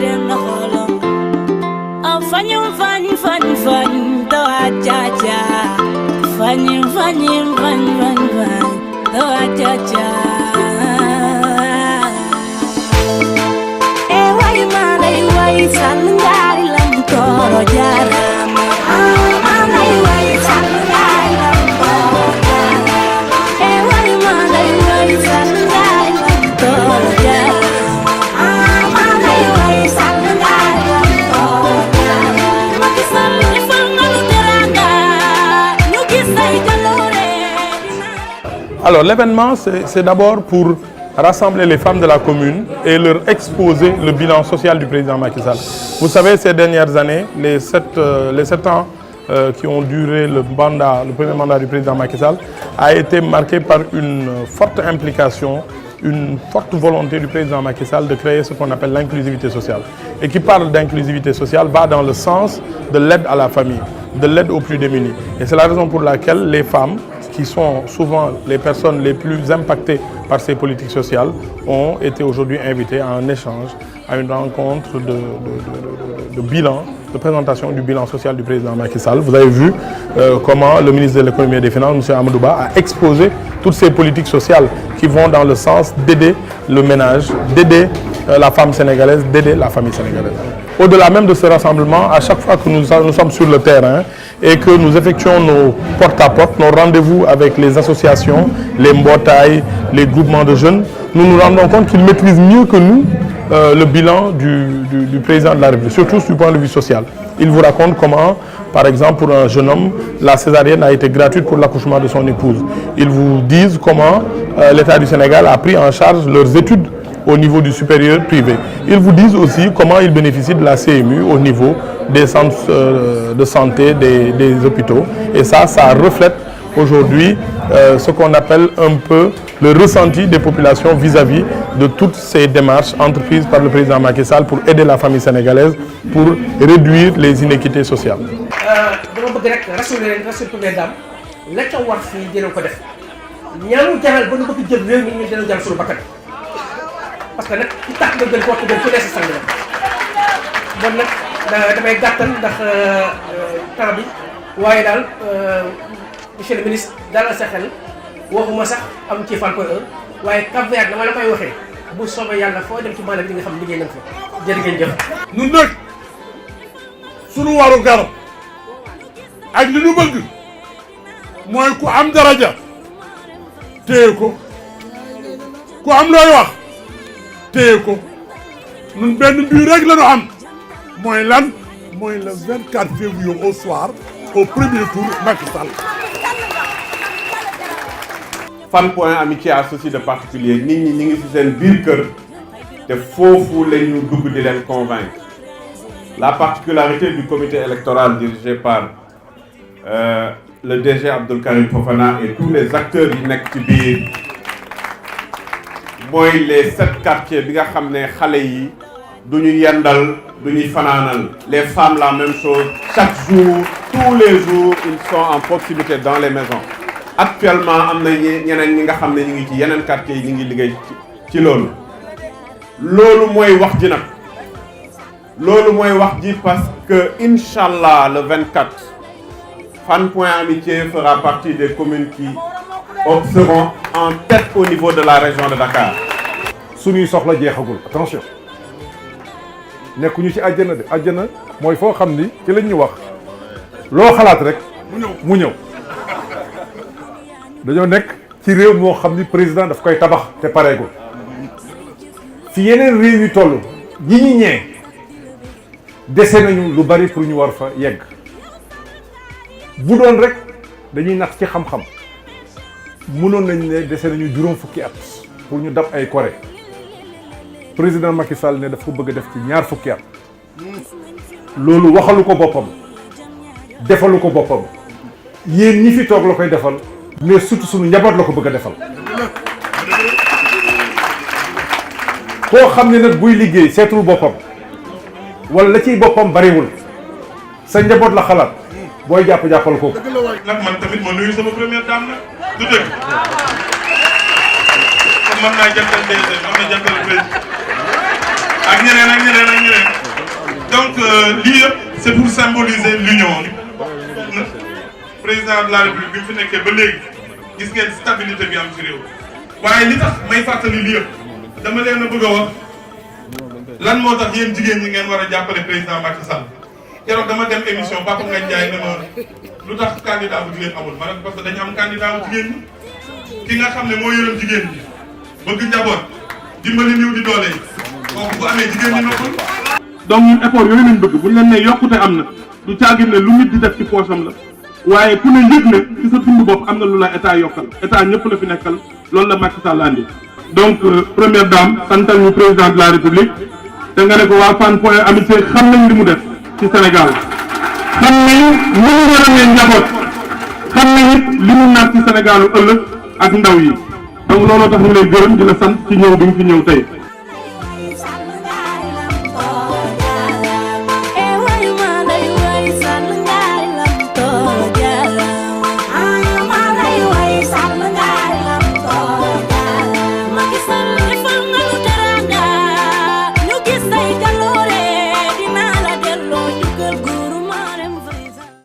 dem na xolam fanyu to achacha fanyu to achacha wai malai wai sangari lam toro jarama malai wai sangari lam toro jarama wai malai wai sangari lam toro jarama malai wai sangari lam toro Alors l'événement, c'est d'abord pour rassembler les femmes de la commune et leur exposer le bilan social du président Macky Sall. Vous savez, ces dernières années, les 7 ans qui ont duré le premier mandat du président Macky Sall a été marqué par une forte implication, une forte volonté du président Macky Sall de créer ce qu'on appelle l'inclusivité sociale. Et qui parle d'inclusivité sociale va dans le sens de l'aide à la famille, de l'aide aux plus démunis. Et c'est la raison pour laquelle les femmes, qui sont souvent les personnes les plus impactées par ces politiques sociales, ont été aujourd'hui invitées à un échange, à une rencontre de bilan, de présentation du bilan social du président Macky Sall. Vous avez vu comment le ministre de l'économie et des finances, M. Amadou Ba, a exposé toutes ces politiques sociales qui vont dans le sens d'aider le ménage, d'aider la femme sénégalaise, d'aider la famille sénégalaise. Au-delà même de ce rassemblement, à chaque fois que nous sommes sur le terrain et que nous effectuons nos porte-à-porte, nos rendez-vous avec les associations, les mbotaï, les groupements de jeunes, nous nous rendons compte qu'ils maîtrisent mieux que nous le bilan du président de la République, surtout du point de vue social. Ils vous racontent comment, par exemple, pour un jeune homme, la césarienne a été gratuite pour l'accouchement de son épouse. Ils vous disent comment l'État du Sénégal a pris en charge leurs études au niveau du supérieur privé. Ils vous disent aussi comment ils bénéficient de la CMU au niveau des centres de santé, des hôpitaux. Et ça reflète aujourd'hui ce qu'on appelle un peu le ressenti des populations vis-à-vis de toutes ces démarches entreprises par le président Macky Sall pour aider la famille sénégalaise, pour réduire les inéquités sociales. Parce que nag ci tax nga gën koo gën ku ne sa sang la bon nag damay gàttal ndax temps bi waaye daal monsieur le ministre dalal sa xel waxuma sax am ci Fan Point E waaye Cap-Vert dama la koy waxee bu soobee yàlla foo dem ci maanaam li nga xam liggéey nañ fa jërë ngeen jëf. ñun nag sunu waru gar ak li ñu bëgg mooy ku am daraja téye ko ku am looy wax. téeko ñun benn bii rek la ñu am mooy lan mooy le 24 février au soir au premier tour Macky Sall. Fan Point Amitié associé de particulier nit ñi ñi ngi ci seen biir kër te foofu la ñu dugg di leen convaincre. La particularité du comité électoral dirigé par le DG Abdoul Karim Fofana et tous les acteurs yi nekk ci biir. mooy les 7 quartiers bi nga xam ne xale yi du ñu yendal du ñuy fanaanal les femmes la même chose chaque jour tous les jours ils sont en proximité dans les maisons actuellement am na ñeneen ñi nga xam ne ñu ngi ci yeneen quartiers yi ñu ngi liggéey ci loolu mooy wax ji nag loolu mooy wax ji parce que inchallah le 24 Fan Point Amitié fera partie des communes qui seront en tête au niveau de la région de Dakar. suñuy soxla jeexagul attention nekkuñu ci àjjana de àjjana mooy foo xam ni ci lañ ñu wax loo xalaat rek mu ñëw dañoo nekk ci réew moo xam ni président daf koy tabax te pareegul fi yeneen réew yi toll ñi ñi ñee dese nañu lu bari pour ñu war fa yegg bu doon rek dañuy nax ci xam-xam mënoon nañ ne dese nañu juróom fukki at pour ñu dab ay Corée président Macky Sall ne daf ko bëgg a def ci ñaar fukki at loolu waxalu ko boppam defalu ko boppam yéen ñi fi toog la koy defal mais surtout suñu njaboot la ko bëgg a defal koo xam ne nag buy liggéey seetul boppam wala la ciy boppam bariwul sa njaboot la xalaat booy jàppal kooku. nag man tamit ma nuyu sama première dame nag du dëgg comme man naa jantal DG am na jantal président ak ñeneen ak ñeneen ak ñeneen donc lii yëpp c'est pour symboliser l'union. Président de la République bi mu fi nekkee ba léegi gis ngeen stabilité bi am ci réew waaye li tax may fàttali lii yëpp dama leen a bëgg a wax lan moo tax yéen jigéen ñi ngeen war a jàppale président Macky Sall keroog dama dem émission Papa Ngagne Ndiaye ne ma lu tax candidat bu jigéen amul ma ne parce que dañu am candidat bu jigéen ñi ki nga xam ne moo yërëm jigéen ñi bëgg njaboot dimbali niw di doole yi kooku bu amee jigéen ñi noppal. donc ñun effort yooyu lañ bëgg bu ñu leen ne yokkute am na du caagin ne lu nit di def ci poosam la waaye ku ne yëg ne ci sa dund bopp am na lu la état yokkal état ñëpp la fi nekkal loolu la Macky Sall andi. donc première dame santal ñu président de la république te nga ne ko waa Fann Point Amitié xam nañ li mu def ci Sénégal xam nañ li mu yërëmee njaboot xam nañ it li mu naat ci Sénégalu ëllëg ak ndaw yi donc looloo tax ñu lay gërëm di la sant ci ñëw bi nga fi ñëw tey.